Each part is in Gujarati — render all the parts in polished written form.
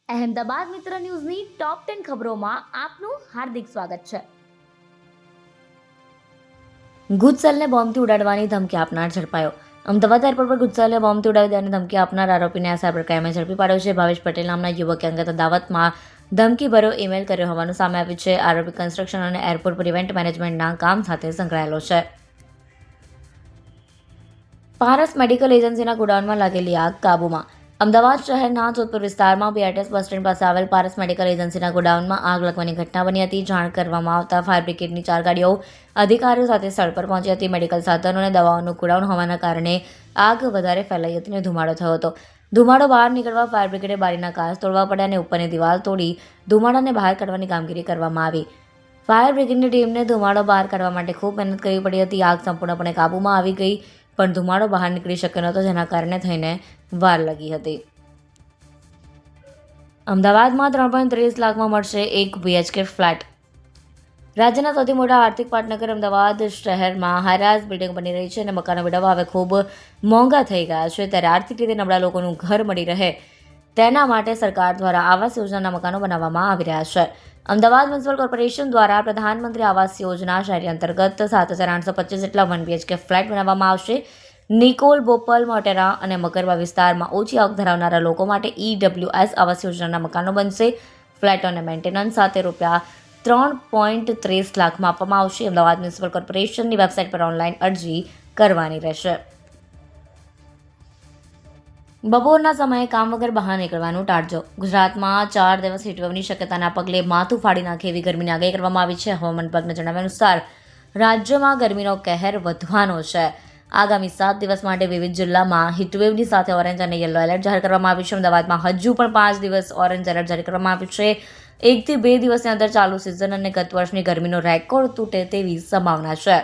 અહેમદાબાદ મિત્ર ન્યૂઝની ટોપ 10 ખબરોમાં આપનું હાર્દિક સ્વાગત છે. ગુજસેલને બોમ્બથી ઉડાડવાની ધમકી આપનાર ઝડપાયો. અમદાવાદ એરપોર્ટ પર ગુજસેલને બોમ્બથી ઉડાવી દેવાની ધમકી આપનાર આરોપીને આ સાયબર ક્રાઇમે ઝડપી પાડ્યો છે. ભાવેશ પટેલ નામના યુવકે અંગત દાવતમાં ધમકીભર્યો ઈમેલ કર્યો હોવાનું સામે આવ્યું છે. આરોપી કન્સ્ટ્રક્શન અને એરપોર્ટ પર ઇવેન્ટ મેનેજમેન્ટના કામ સાથે સંકળાયેલો છે. પારસ મેડિકલ એજન્સીના ગોડાઉનમાં લાગેલી આગ કાબૂમાં. અમદાવાદ શહેરના જોધપુર વિસ્તારમાં બીઆરટીએસ બસ સ્ટેન્ડ પાસે આવેલ પારસ મેડિકલ એજન્સીના ગોડાઉનમાં આગ લાગવાની ઘટના બની હતી. જાણ કરવામાં આવતા ફાયર બ્રિગેડની 4 ગાડીઓ અધિકારીઓ સાથે સ્થળ પર પહોંચી હતી. મેડિકલ સાધનો અને દવાઓનું ગોડાઉન હોવાના કારણે આગ વધારે ફેલાઈ હતી અને ધુમાડો થયો હતો. ધુમાડો બહાર નીકળવા ફાયર બ્રિગેડે બારીના કાચ તોડવા પડ્યા અને ઉપરની દિવાલ તોડી ધુમાડાને બહાર કાઢવાની કામગીરી કરવામાં આવી. ફાયર બ્રિગેડની ટીમને ધુમાડો બહાર કાઢવા માટે ખૂબ મહેનત કરવી પડી હતી. આગ સંપૂર્ણપણે કાબૂમાં આવી ગઈ, પણ ધુમાડો બહાર નીકળી શક્યો નહોતો, જેના કારણે થઈને વાર લાગી હતી. અમદાવાદમાં 3.30 લાખમાં મળશે 1 BHK ફ્લેટ. રાજ્યના સૌથી મોટા આર્થિક પાટનગર અમદાવાદ શહેરમાં હાઈરાઇઝ બિલ્ડિંગ બની રહી છે અને મકાનો મેળવવા હવે ખૂબ મોંઘા થઈ ગયા છે. ત્યારે આર્થિક રીતે નબળા લોકોનું ઘર મળી રહે તેના માટે સરકાર દ્વારા આવાસ યોજનાના મકાનો બનાવવામાં આવી રહ્યા છે. અમદાવાદ મ્યુનિસિપલ કોર્પોરેશન દ્વારા પ્રધાનમંત્રી આવાસ યોજના શહેરી અંતર્ગત 7,825 જેટલા 1 BHK ફ્લેટ બનાવવામાં આવશે. નિકોલ, બોપલ, મોટેરા અને મકરબા વિસ્તારમાં ઓછી આવક ધરાવનારા લોકો માટે EWS આવાસ યોજનાના મકાનો બનશે. ફ્લેટોને મેન્ટેનન્સ સાથે રૂપિયા 3.30 લાખમાં આપવામાં આવશે. અમદાવાદ મ્યુનિસિપલ કોર્પોરેશનની વેબસાઇટ પર ઓનલાઈન અરજી કરવાની રહેશે. બપોરના સમયે કામ વગર બહાર નીકળવાનું ટાળજો. ગુજરાતમાં 4 દિવસ હીટવેવની શક્યતાના પગલે માથું ફાડી નાખે એવી ગરમીની આગાહી કરવામાં આવી છે. હવામાન વિભાગના જણાવ્યા અનુસાર રાજ્યમાં ગરમીનો કહેર વધવાનો છે. આગામી 7 દિવસ માટે વિવિધ જિલ્લામાં હીટવેવની સાથે ઓરેન્જ અને યલો એલર્ટ જાહેર કરવામાં આવ્યું છે. અમદાવાદમાં હજુ પણ 5 દિવસ ઓરેન્જ એલર્ટ જાહેર કરવામાં આવ્યું છે. 1 થી 2 દિવસની અંદર ચાલુ સિઝન અને ગત વર્ષની ગરમીનો રેકોર્ડ તૂટે તેવી સંભાવના છે.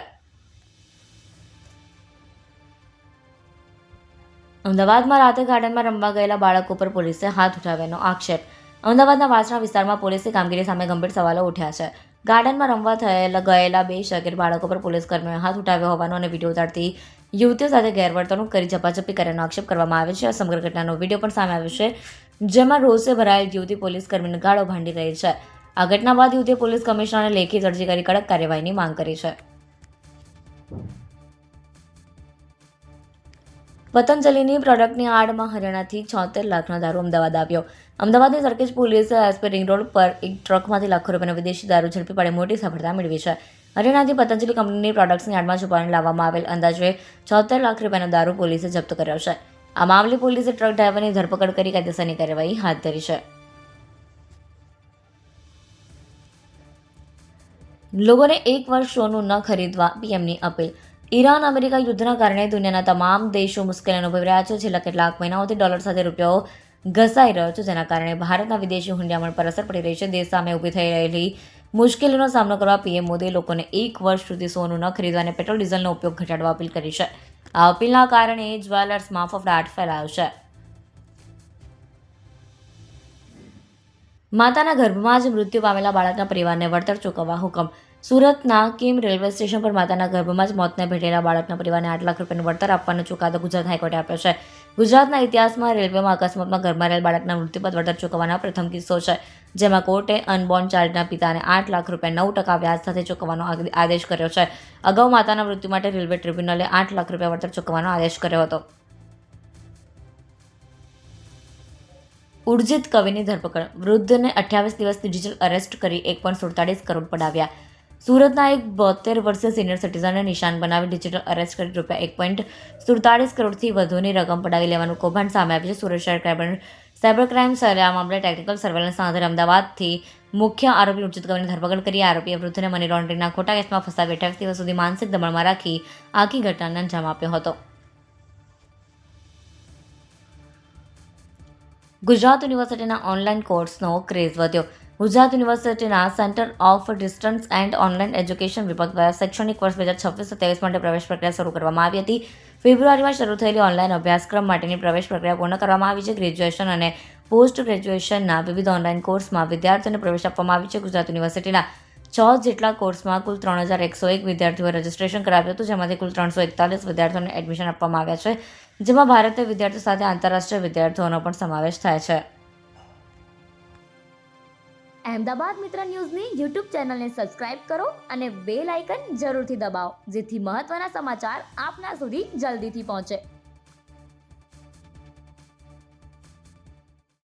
અમદાવાદમાં રાતે ગાર્ડનમાં રમવા ગયેલા બાળકો પર પોલીસે હાથ ઉઠાવ્યાનો આક્ષેપ. અમદાવાદના વાસણા વિસ્તારમાં પોલીસે કામગીરી સામે ગંભીર સવાલો ઉઠ્યા છે. ગાર્ડનમાં રમવા ગયેલા 2 શાગીર બાળકો પર પોલીસ કર્મીઓએ હાથ ઉઠાવ્યો હોવાનો અને વિડીયો ઉતારતી યુવતીઓ સાથે ગેરવર્તણૂક કરી ઝપાઝપી કર્યાનો આક્ષેપ કરવામાં આવે છે. આ સમગ્ર ઘટનાનો વિડીયો પણ સામે આવ્યો છે, જેમાં રોષે ભરાયેલ યુવતી પોલીસ કર્મીને ગાળો ભાંડી રહી છે. આ ઘટના બાદ યુવતીએ પોલીસ કમિશનરને લેખિત અરજી કરી કડક કાર્યવાહીની માંગ કરી છે. પતંજલિની પ્રોડક્ટની આડમાં હરિયાણાથી 76 લાખનો દારૂ અમદાવાદ આવ્યો. અમદાવાદની સરખેજ પોલીસે એસપી રિંગ રોડ પર એક ટ્રકમાંથી લાખો રૂપિયાનો વિદેશી દારૂ ઝડપી પાડી મોટી સફળતા મેળવી છે. હરિયાણાથી પતંજલિ કંપનીની પ્રોડક્ટ્સની આડમાં છુપાવીને લાવવામાં આવેલ અંદાજે 76 લાખ રૂપિયાનો દારૂ પોલીસે જપ્ત કર્યો છે. આ મામલે પોલીસે ટ્રક ડ્રાઈવરની ધરપકડ કરી કાયદેસરની કાર્યવાહી હાથ ધરી છે. લોકોને 1 વર્ષ સોનું ન ખરીદવા પીએમની અપીલ. ઈરાન અમેરિકા યુદ્ધના કારણે દુનિયાના તમામ દેશો મુશ્કેલી અનુભવી રહ્યા છે. છેલ્લા કેટલાક મહિનાઓથી ડોલર સાથે રૂપિયો ઘસાઈ રહ્યો છે, જેના કારણે ભારતના વિદેશી હુંડિયામણ પર અસર પડી રહી છે. દેશ સામે ઊભી થઈ રહેલી મુશ્કેલીનો સામનો કરવા પીએમ મોદીએ લોકોને 1 વર્ષ સુધી સોનું ન ખરીદવા અને પેટ્રોલ ડીઝલનો ઉપયોગ ઘટાડવા અપીલ કરી છે. આ અપીલના કારણે જ્વેલર્સમાં ફફડાટ ફેલાયો છે. માતાના ગર્ભમાં જ મૃત્યુ પામેલા બાળકના પરિવારને વળતર ચૂકવવા હુકમ. સુરતના કિમ રેલવે સ્ટેશન પર માતાના ગર્ભમાં જ મોતને ભેટેલા બાળકના પરિવારને 8 લાખ રૂપિયાનું વળતર આપવાનો ચુકાદો ગુજરાત હાઈકોર્ટે આપ્યો છે. ગુજરાતના ઇતિહાસમાં રેલવેમાં અકસ્માતમાં ગર્ભમાં રહેલ બાળકના મૃત્યુ બાદ વળતર ચૂકવવાનો પ્રથમ કિસ્સો છે, જેમાં કોર્ટે અનબોર્ન ચાઇલ્ડના પિતાને 8 લાખ રૂપિયા 9% વ્યાજ સાથે ચૂકવવાનો આદેશ કર્યો છે. અગાઉ માતાના મૃત્યુ માટે રેલવે ટ્રિબ્યુનલે 8 લાખ રૂપિયા વળતર ચૂકવવાનો આદેશ કર્યો હતો. ઉર્જિત કવિની ધરપકડ. વૃદ્ધને 28 દિવસ ડિજિટલ અરેસ્ટ કરી 1.47 કરોડ પડાવ્યા. સુરતના એક 72 વર્ષીય સિનિયર સિટીઝનને નિશાન બનાવી ડિજિટલ અરેસ્ટ કરી રૂપિયા 1.47 કરોડથી વધુની રકમ પડાવી લેવાનું કૌભાંડ સામે આવ્યું છે. સુરત શહેર સાયબર ક્રાઇમ સેલે આ મામલે ટેકનિકલ સર્વેલન્સના આધારે અમદાવાદથી મુખ્ય આરોપી ઉર્જિત કવિની ધરપકડ કરી. આરોપીએ વૃદ્ધને મની લોન્ડરિંગના ખોટા કેસમાં ફસાવી 28 દિવસ સુધી માનસિક દબાણમાં રાખી આખી ઘટનાને અંજામ આપ્યો હતો. ગુજરાત યુનિવર્સિટીના ઓનલાઈન કોર્સનો ક્રેઝ વધ્યો. ગુજરાત યુનિવર્સિટીના centre of distance and online education વિભાગ દ્વારા શૈક્ષણિક વર્ષ 2026-27 માટે પ્રવેશ પ્રક્રિયા શરૂ કરવામાં આવી હતી. ફેબ્રુઆરીમાં શરૂ થયેલી ઓનલાઈન અભ્યાસક્રમ માટેની પ્રવેશ પ્રક્રિયા પૂર્ણ કરવામાં આવી છે. ગ્રેજ્યુએશન અને પોસ્ટ ગ્રેજ્યુએશનના વિવિધ ઓનલાઈન કોર્સમાં વિદ્યાર્થીઓને પ્રવેશ આપવામાં આવી છે. ગુજરાત યુનિવર્સિટીના 6 જેટલા કોર્સમાં કુલ 3,101 વિદ્યાર્થીઓએ રજીસ્ટ્રેશન કરાવ્યું હતું, જેમાંથી કુલ 341 વિદ્યાર્થીઓને એડમિશન આપવામાં આવ્યા છે, જેમાં ભારતીય વિદ્યાર્થીઓ સાથે આંતરરાષ્ટ્રીય વિદ્યાર્થીઓનો પણ સમાવેશ થાય છે. અહેમદાબાદ મિત્ર ન્યૂઝની યુટ્યુબ ચેનલને સબસ્ક્રાઇબ કરો અને બેલ આઇકન જરૂરથી દબાવો, જેથી મહત્ત્વના સમાચાર આપના સુધી જલ્દીથી પહોંચે.